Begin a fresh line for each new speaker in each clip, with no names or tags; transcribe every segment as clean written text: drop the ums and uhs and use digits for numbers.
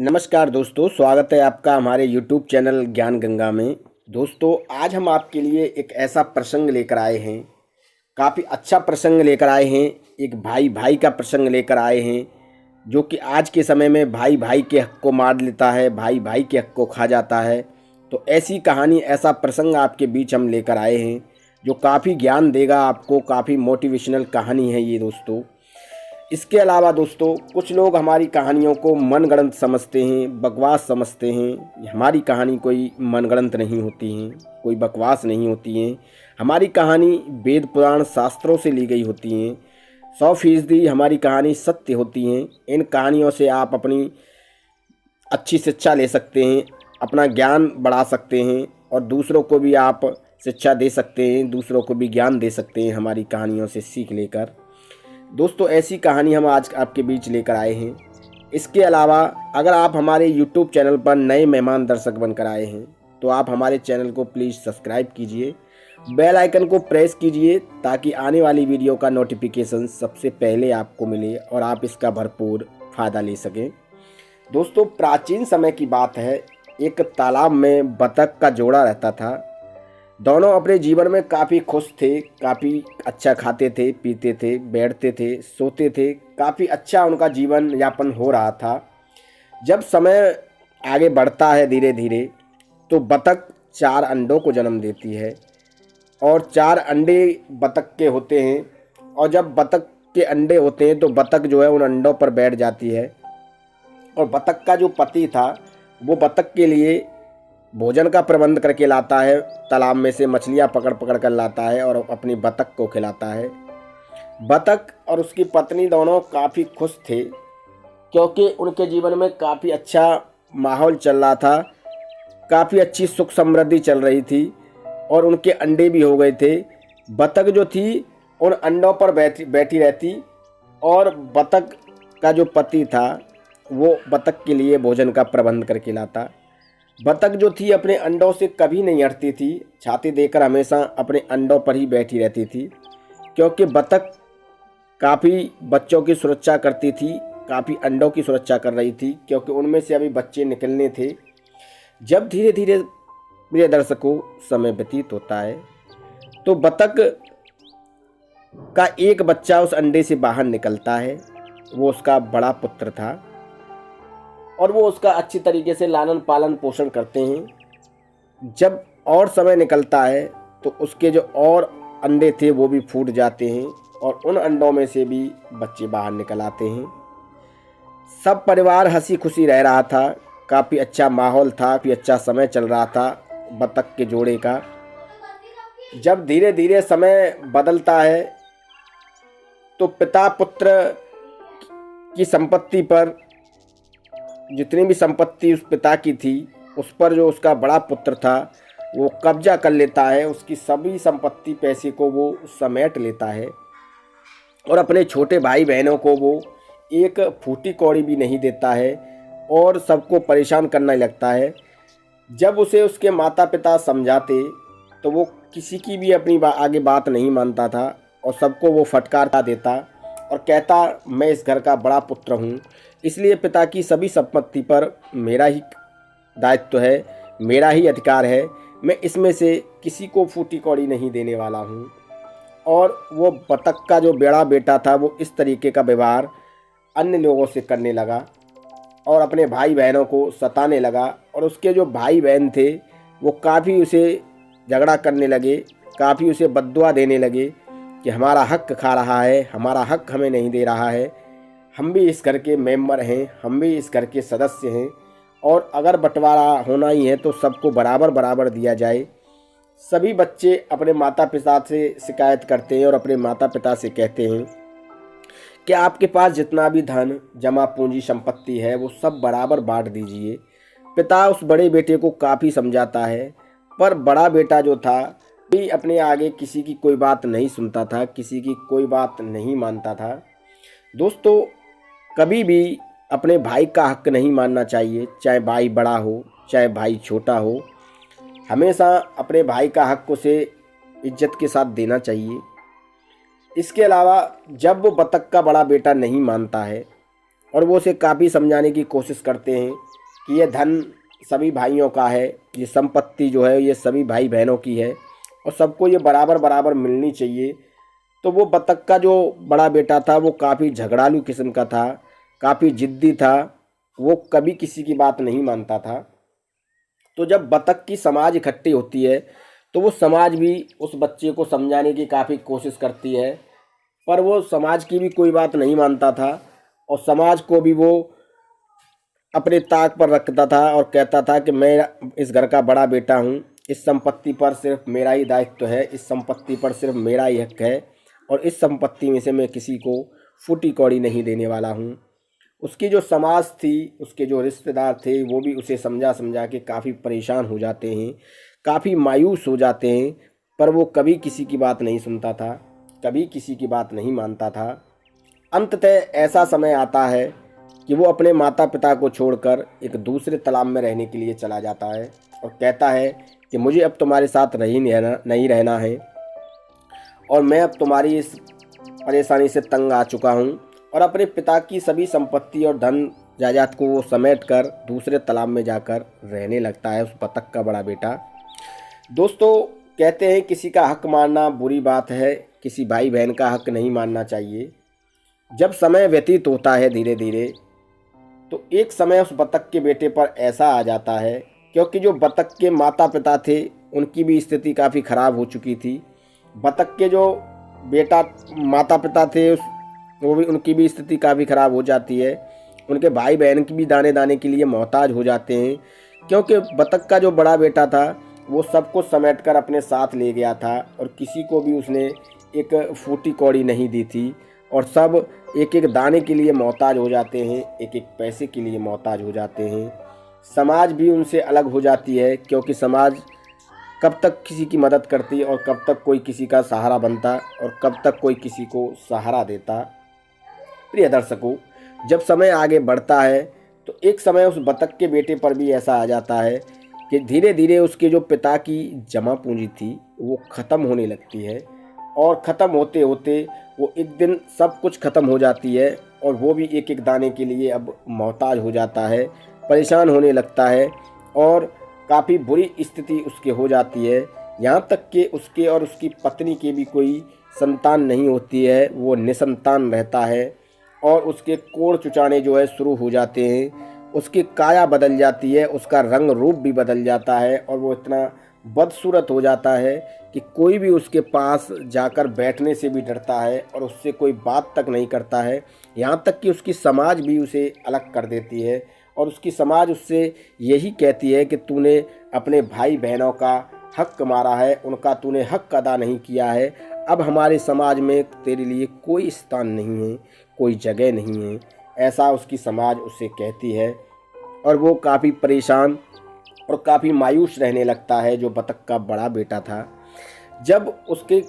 नमस्कार दोस्तों, स्वागत है आपका हमारे YouTube चैनल ज्ञान गंगा में। दोस्तों, आज हम आपके लिए एक ऐसा प्रसंग लेकर आए हैं, काफ़ी अच्छा प्रसंग लेकर आए हैं। एक भाई भाई का प्रसंग लेकर आए हैं, जो कि आज के समय में भाई भाई के हक को मार लेता है, भाई भाई के हक को खा जाता है। तो ऐसी कहानी, ऐसा प्रसंग आपके बीच हम लेकर आए हैं, जो काफ़ी ज्ञान देगा आपको। काफ़ी मोटिवेशनल कहानी है ये दोस्तों। इसके अलावा दोस्तों, कुछ लोग हमारी कहानियों को मनगढ़ंत समझते हैं, बकवास समझते हैं। हमारी कहानी कोई मनगढ़ंत नहीं होती है, कोई बकवास नहीं होती है। हमारी कहानी वेद पुराण शास्त्रों से ली गई होती हैं। 100% हमारी कहानी सत्य होती हैं। इन कहानियों से आप अपनी अच्छी शिक्षा ले सकते हैं, अपना ज्ञान बढ़ा सकते हैं और दूसरों को भी आप शिक्षा दे सकते हैं, दूसरों को भी ज्ञान दे सकते हैं हमारी कहानियों से सीख लेकर। दोस्तों, ऐसी कहानी हम आज आपके बीच लेकर आए हैं। इसके अलावा अगर आप हमारे YouTube चैनल पर नए मेहमान दर्शक बनकर आए हैं, तो आप हमारे चैनल को प्लीज़ सब्सक्राइब कीजिए, बेल आइकन को प्रेस कीजिए, ताकि आने वाली वीडियो का नोटिफिकेशन सबसे पहले आपको मिले और आप इसका भरपूर फ़ायदा ले सकें। दोस्तों, प्राचीन समय की बात है। एक तालाब में बतख का जोड़ा रहता था। दोनों अपने जीवन में काफ़ी खुश थे, काफ़ी अच्छा खाते थे, पीते थे, बैठते थे, सोते थे। काफ़ी अच्छा उनका जीवन यापन हो रहा था। जब समय आगे बढ़ता है धीरे धीरे, तो बतख 4 अंडों को जन्म देती है और 4 अंडे बतख के होते हैं। और जब बतख के अंडे होते हैं, तो बतख जो है उन अंडों पर बैठ जाती है। और बतख का जो पति था, वो बतख के लिए भोजन का प्रबंध करके लाता है। तालाब में से मछलियाँ पकड़ पकड़ कर लाता है और अपनी बतख को खिलाता है। बतख और उसकी पत्नी दोनों काफ़ी खुश थे, क्योंकि उनके जीवन में काफ़ी अच्छा माहौल चल रहा था, काफ़ी अच्छी सुख समृद्धि चल रही थी और उनके अंडे भी हो गए थे। बतख जो थी उन अंडों पर बैठी रहती और बतख का जो पति था, वो बतख के लिए भोजन का प्रबंध करके लाता। बतख जो थी अपने अंडों से कभी नहीं हटती थी, छाती देकर हमेशा अपने अंडों पर ही बैठी रहती थी, क्योंकि बतख काफ़ी बच्चों की सुरक्षा करती थी, काफ़ी अंडों की सुरक्षा कर रही थी, क्योंकि उनमें से अभी बच्चे निकलने थे। जब धीरे धीरे प्रिय दर्शकों समय व्यतीत होता है, तो बतख का एक बच्चा उस अंडे से बाहर निकलता है। वो उसका बड़ा पुत्र था और वो उसका अच्छी तरीके से लालन पालन पोषण करते हैं। जब और समय निकलता है, तो उसके जो और अंडे थे वो भी फूट जाते हैं और उन अंडों में से भी बच्चे बाहर निकल आते हैं। सब परिवार हंसी खुशी रह रहा था, काफ़ी अच्छा माहौल था, काफ़ी अच्छा समय चल रहा था बतख के जोड़े का। जब धीरे धीरे समय बदलता है, तो पिता पुत्र की संपत्ति पर, जितनी भी संपत्ति उस पिता की थी, उस पर जो उसका बड़ा पुत्र था वो कब्जा कर लेता है। उसकी सभी संपत्ति पैसे को वो समेट लेता है और अपने छोटे भाई बहनों को वो एक फूटी कौड़ी भी नहीं देता है और सबको परेशान करने लगता है। जब उसे उसके माता पिता समझाते, तो वो किसी की भी अपनी आगे बात नहीं मानता था और सबको वो फटकार देता और कहता, मैं इस घर का बड़ा पुत्र हूँ, इसलिए पिता की सभी संपत्ति पर मेरा ही दायित्व है, मेरा ही अधिकार है, मैं इसमें से किसी को फूटी कौड़ी नहीं देने वाला हूँ। और वो बतख का जो बड़ा बेटा था, वो इस तरीके का व्यवहार अन्य लोगों से करने लगा और अपने भाई बहनों को सताने लगा। और उसके जो भाई बहन थे, वो काफ़ी उसे झगड़ा करने लगे, काफ़ी उसे बद्दुआ देने लगे कि हमारा हक खा रहा है, हमारा हक हमें नहीं दे रहा है, हम भी इस घर के मेंबर हैं, हम भी इस घर के सदस्य हैं और अगर बंटवारा होना ही है तो सबको बराबर बराबर दिया जाए। सभी बच्चे अपने माता पिता से शिकायत करते हैं और अपने माता पिता से कहते हैं कि आपके पास जितना भी धन जमा पूंजी संपत्ति है, वो सब बराबर बांट दीजिए। पिता उस बड़े बेटे को काफ़ी समझाता है, पर बड़ा बेटा जो था भी अपने आगे किसी की कोई बात नहीं सुनता था, किसी की कोई बात नहीं मानता था। दोस्तों, कभी भी अपने भाई का हक नहीं मानना चाहिए, चाहे भाई बड़ा हो चाहे भाई छोटा हो। हमेशा अपने भाई का हक उसे इज्जत के साथ देना चाहिए। इसके अलावा जब वो बतख का बड़ा बेटा नहीं मानता है, और वो उसे काफ़ी समझाने की कोशिश करते हैं कि ये धन सभी भाइयों का है, ये संपत्ति जो है ये सभी भाई बहनों की है और सबको ये बराबर बराबर मिलनी चाहिए। तो वो बतख का जो बड़ा बेटा था वो काफ़ी झगड़ालू किस्म का था, काफ़ी ज़िद्दी था, वो कभी किसी की बात नहीं मानता था। तो जब बतख की समाज इकट्ठी होती है तो वो समाज भी उस बच्चे को समझाने की काफ़ी कोशिश करती है, पर वो समाज की भी कोई बात नहीं मानता था और समाज को भी वो अपने ताक पर रखता था और कहता था कि मैं इस घर का बड़ा बेटा हूँ, इस संपत्ति पर सिर्फ मेरा ही दायित्व है, इस संपत्ति पर सिर्फ मेरा ही हक है और इस संपत्ति में से मैं किसी को फूटी कौड़ी नहीं देने वाला हूँ। उसकी जो समाज थी, उसके जो रिश्तेदार थे, वो भी उसे समझा समझा के काफ़ी परेशान हो जाते हैं, काफ़ी मायूस हो जाते हैं, पर वो कभी किसी की बात नहीं सुनता था, कभी किसी की बात नहीं मानता था। अंततः ऐसा समय आता है कि वो अपने माता पिता को छोड़कर एक दूसरे तालाब में रहने के लिए चला जाता है और कहता है कि मुझे अब तुम्हारे साथ नहीं रहना है और मैं अब तुम्हारी इस परेशानी से तंग आ चुका हूँ। और अपने पिता की सभी संपत्ति और धन जायदाद को वो समेट कर दूसरे तालाब में जाकर रहने लगता है उस बतख का बड़ा बेटा। दोस्तों, कहते हैं किसी का हक मारना बुरी बात है, किसी भाई बहन का हक नहीं मानना चाहिए। जब समय व्यतीत होता है धीरे धीरे तो एक समय उस बतख के बेटे पर ऐसा आ जाता है, क्योंकि जो बतख के माता पिता थे उनकी भी स्थिति काफ़ी ख़राब हो चुकी थी। बतख के जो बेटा माता पिता थे उनकी भी स्थिति काफ़ी ख़राब हो जाती है। उनके भाई बहन की भी दाने दाने के लिए मोहताज हो जाते हैं, क्योंकि बतख का जो बड़ा बेटा था वो सबको समेट कर अपने साथ ले गया था और किसी को भी उसने एक फूटी कौड़ी नहीं दी थी और सब एक एक दाने के लिए मोहताज हो जाते हैं, एक एक पैसे के लिए मोहताज हो जाते हैं। समाज भी उनसे अलग हो जाती है, क्योंकि समाज कब तक किसी की मदद करती और कब तक कोई किसी का सहारा बनता और कब तक कोई किसी को सहारा देता। प्रिय दर्शकों, जब समय आगे बढ़ता है तो एक समय उस बतख के बेटे पर भी ऐसा आ जाता है कि धीरे धीरे उसके जो पिता की जमा पूंजी थी वो ख़त्म होने लगती है और ख़त्म होते होते वो एक दिन सब कुछ ख़त्म हो जाती है और वो भी एक एक दाने के लिए अब मोहताज हो जाता है, परेशान होने लगता है और काफ़ी बुरी स्थिति उसकी हो जाती है। यहाँ तक कि उसके और उसकी पत्नी की भी कोई संतान नहीं होती है, वो निसंतान रहता है और उसके कोढ़ चुचाने जो है शुरू हो जाते हैं, उसकी काया बदल जाती है, उसका रंग रूप भी बदल जाता है और वो इतना बदसूरत हो जाता है कि कोई भी उसके पास जाकर बैठने से भी डरता है और उससे कोई बात तक नहीं करता है। यहाँ तक कि उसकी समाज भी उसे अलग कर देती है और उसकी समाज उससे यही कहती है कि तूने अपने भाई बहनों का हक मारा है, उनका तूने हक अदा नहीं किया है, अब हमारे समाज में तेरे लिए कोई स्थान नहीं है, कोई जगह नहीं है। ऐसा उसकी समाज उसे कहती है और वो काफ़ी परेशान और काफ़ी मायूस रहने लगता है, जो बतख का बड़ा बेटा था। जब उसके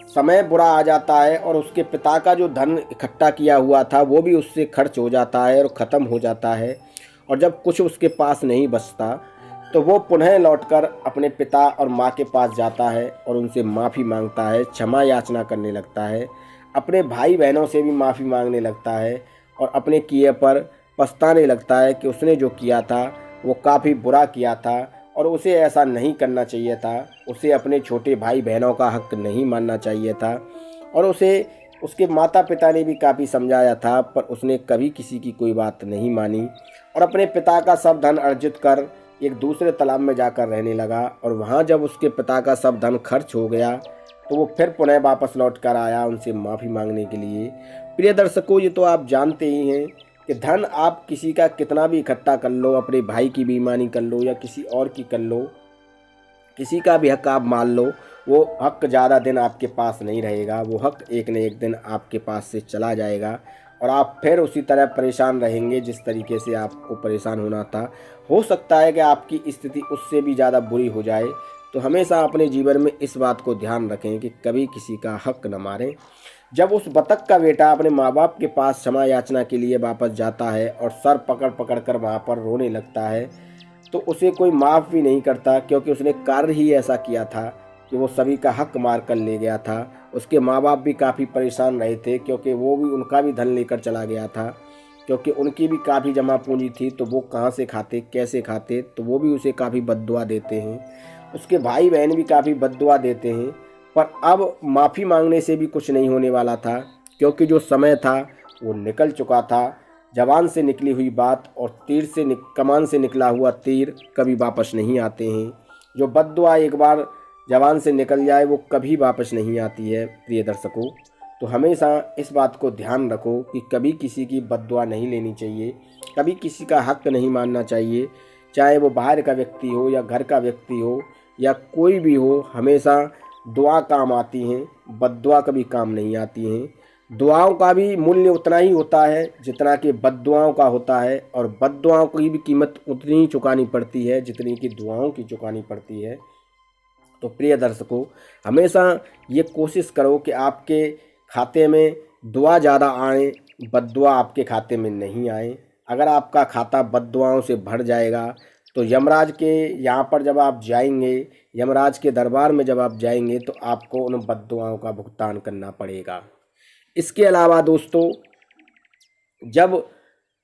समय बुरा आ जाता है और उसके पिता का जो धन इकट्ठा किया हुआ था वो भी उससे खर्च हो जाता है और ख़त्म हो जाता है और जब कुछ उसके पास नहीं बचता तो वो पुनः लौटकर अपने पिता और माँ के पास जाता है और उनसे माफ़ी मांगता है, क्षमा याचना करने लगता है, अपने भाई बहनों से भी माफ़ी मांगने लगता है और अपने किए पर पछताने लगता है कि उसने जो किया था वो काफ़ी बुरा किया था और उसे ऐसा नहीं करना चाहिए था, उसे अपने छोटे भाई बहनों का हक नहीं मानना चाहिए था। और उसे उसके माता पिता ने भी काफ़ी समझाया था, पर उसने कभी किसी की कोई बात नहीं मानी और अपने पिता का सब धन अर्जित कर एक दूसरे तालाब में जाकर रहने लगा। और वहाँ जब उसके पिता का सब धन खर्च हो गया तो वो फिर पुनः वापस लौट कर आया उनसे माफ़ी मांगने के लिए। प्रिय दर्शकों, ये तो आप जानते ही हैं कि धन आप किसी का कितना भी इकट्ठा कर लो, अपने भाई की बेईमानी कर लो या किसी और की कर लो, किसी का भी हक आप मान लो, वो हक ज़्यादा दिन आपके पास नहीं रहेगा। वो हक एक न एक दिन आपके पास से चला जाएगा और आप फिर उसी तरह परेशान रहेंगे जिस तरीके से आपको परेशान होना था। हो सकता है कि आपकी स्थिति उससे भी ज़्यादा बुरी हो जाए। तो हमेशा अपने जीवन में इस बात को ध्यान रखें कि कभी किसी का हक न मारें। जब उस बतख का बेटा अपने माँ बाप के पास क्षमा याचना के लिए वापस जाता है और सर पकड़ पकड़ कर वहाँ पर रोने लगता है तो उसे कोई माफ़ भी नहीं करता, क्योंकि उसने कार्य ही ऐसा किया था कि वो सभी का हक मार कर ले गया था। उसके माँ बाप भी काफ़ी परेशान रहे थे, क्योंकि वो भी उनका भी धन लेकर चला गया था। क्योंकि उनकी भी काफ़ी जमा पूंजी थी, तो वो कहाँ से खाते, कैसे खाते, तो वो भी उसे काफ़ी बद्दुआ देते हैं। उसके भाई बहन भी काफ़ी बद्दुआ देते हैं। पर अब माफ़ी मांगने से भी कुछ नहीं होने वाला था, क्योंकि जो समय था वो निकल चुका था। जबान से निकली हुई बात और कमान से निकला हुआ तीर कभी वापस नहीं आते हैं। जो बद्दुआ एक बार जबान से निकल जाए वो कभी वापस नहीं आती है। प्रिय दर्शकों, तो हमेशा इस बात को ध्यान रखो कि कभी किसी की बद्दुआ नहीं लेनी चाहिए, कभी किसी का हक नहीं मानना चाहिए, चाहे वो बाहर का व्यक्ति हो या घर का व्यक्ति हो या कोई भी हो। हमेशा दुआ काम आती हैं, बद्दुआ कभी काम नहीं आती हैं। दुआओं का भी मूल्य उतना ही होता है जितना कि बद्दुआओं का होता है, और बद्दुआओं की भी कीमत उतनी ही चुकानी पड़ती है जितनी कि दुआओं की चुकानी पड़ती है। तो प्रिय दर्शकों, हमेशा ये कोशिश करो कि आपके खाते में दुआ ज़्यादा आए, बद्दुआ आपके खाते में नहीं आए। अगर आपका खाता बद्दुआओं से भर जाएगा तो यमराज के यहाँ पर जब आप जाएंगे, यमराज के दरबार में जब आप जाएंगे, तो आपको उन बद्दुआओं का भुगतान करना पड़ेगा। इसके अलावा दोस्तों, जब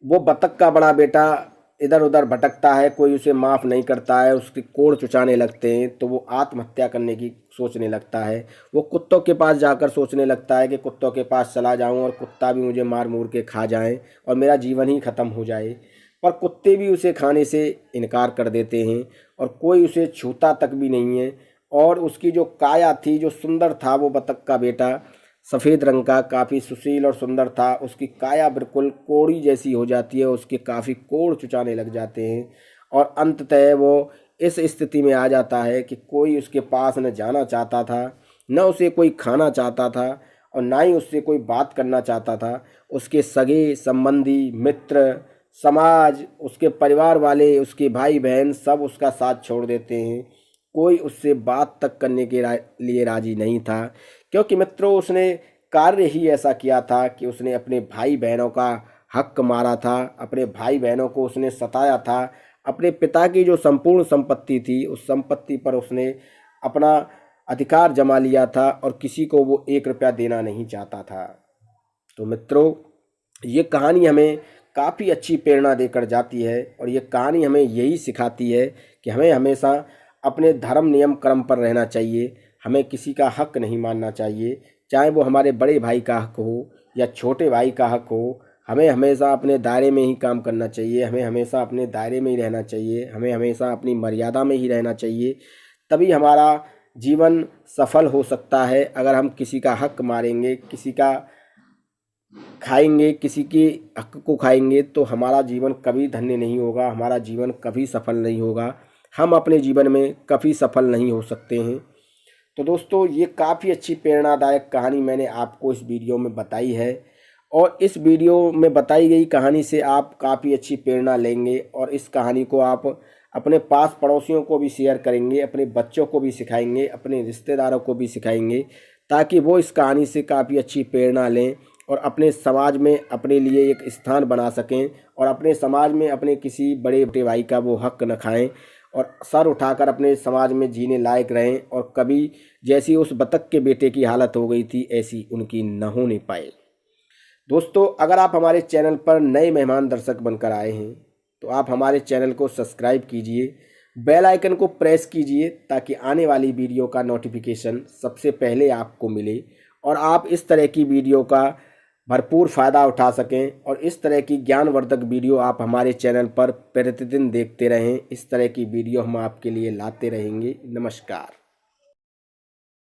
वो बतख का बड़ा बेटा इधर उधर भटकता है, कोई उसे माफ़ नहीं करता है, उसके कोड़ चुचाने लगते हैं, तो वो आत्महत्या करने की सोचने लगता है। वो कुत्तों के पास जाकर सोचने लगता है कि कुत्तों के पास चला जाऊं और कुत्ता भी मुझे मार मूर के खा जाए और मेरा जीवन ही ख़त्म हो जाए। पर कुत्ते भी उसे खाने से इनकार कर देते हैं और कोई उसे छूता तक भी नहीं है। और उसकी जो काया थी, जो सुंदर था वो बतख का बेटा, सफ़ेद रंग का, काफ़ी सुशील और सुंदर था, उसकी काया बिल्कुल कोड़ी जैसी हो जाती है, उसके काफ़ी कोड़ चुचाने लग जाते हैं और अंततः वो इस स्थिति में आ जाता है कि कोई उसके पास न जाना चाहता था, न उसे कोई खाना चाहता था और ना ही उससे कोई बात करना चाहता था। उसके सगे संबंधी, मित्र, समाज, उसके परिवार वाले, उसके भाई बहन सब उसका साथ छोड़ देते हैं। कोई उससे बात तक करने के लिए राजी नहीं था, क्योंकि मित्रों उसने कार्य ही ऐसा किया था कि उसने अपने भाई बहनों का हक मारा था, अपने भाई बहनों को उसने सताया था। अपने पिता की जो संपूर्ण संपत्ति थी, उस संपत्ति पर उसने अपना अधिकार जमा लिया था और किसी को वो 1 रुपया देना नहीं चाहता था। तो मित्रों, ये कहानी हमें काफ़ी अच्छी प्रेरणा देकर जाती है और ये कहानी हमें यही सिखाती है कि हमें हमेशा अपने धर्म, नियम, कर्म पर रहना चाहिए। हमें किसी का हक नहीं मानना चाहिए, चाहे वो हमारे बड़े भाई का हक हो या छोटे भाई का हक हो। हमें हमेशा अपने दायरे में ही काम करना चाहिए, हमें हमेशा अपने दायरे में ही रहना चाहिए, हमें हमेशा अपनी मर्यादा में ही रहना चाहिए। तभी हमारा जीवन सफल हो सकता है। अगर हम किसी का हक मारेंगे, किसी का खाएंगे, किसी के हक को खाएंगे, तो हमारा जीवन कभी धन्य नहीं होगा, हमारा जीवन कभी सफल नहीं होगा, हम अपने जीवन में कभी सफल नहीं हो सकते हैं। तो दोस्तों, ये काफ़ी अच्छी प्रेरणादायक कहानी मैंने आपको इस वीडियो में बताई है और इस वीडियो में बताई गई कहानी से आप काफ़ी अच्छी प्रेरणा लेंगे और इस कहानी को आप अपने पास पड़ोसियों को भी शेयर करेंगे, अपने बच्चों को भी सिखाएंगे, अपने रिश्तेदारों को भी सिखाएंगे, ताकि वो इस कहानी से काफ़ी अच्छी प्रेरणा लें और अपने समाज में अपने लिए एक स्थान बना सकें और अपने समाज में अपने किसी बड़े भाई का वो हक न खाएं और सर उठाकर अपने समाज में जीने लायक रहें और कभी जैसी उस बतख के बेटे की हालत हो गई थी ऐसी उनकी न होने पाए। दोस्तों, अगर आप हमारे चैनल पर नए मेहमान दर्शक बनकर आए हैं तो आप हमारे चैनल को सब्सक्राइब कीजिए, बेल आइकन को प्रेस कीजिए ताकि आने वाली वीडियो का नोटिफिकेशन सबसे पहले आपको मिले और आप इस तरह की वीडियो का भरपूर फ़ायदा उठा सकें और इस तरह की ज्ञानवर्धक वीडियो आप हमारे चैनल पर प्रतिदिन देखते रहें। इस तरह की वीडियो हम आपके लिए लाते रहेंगे। नमस्कार।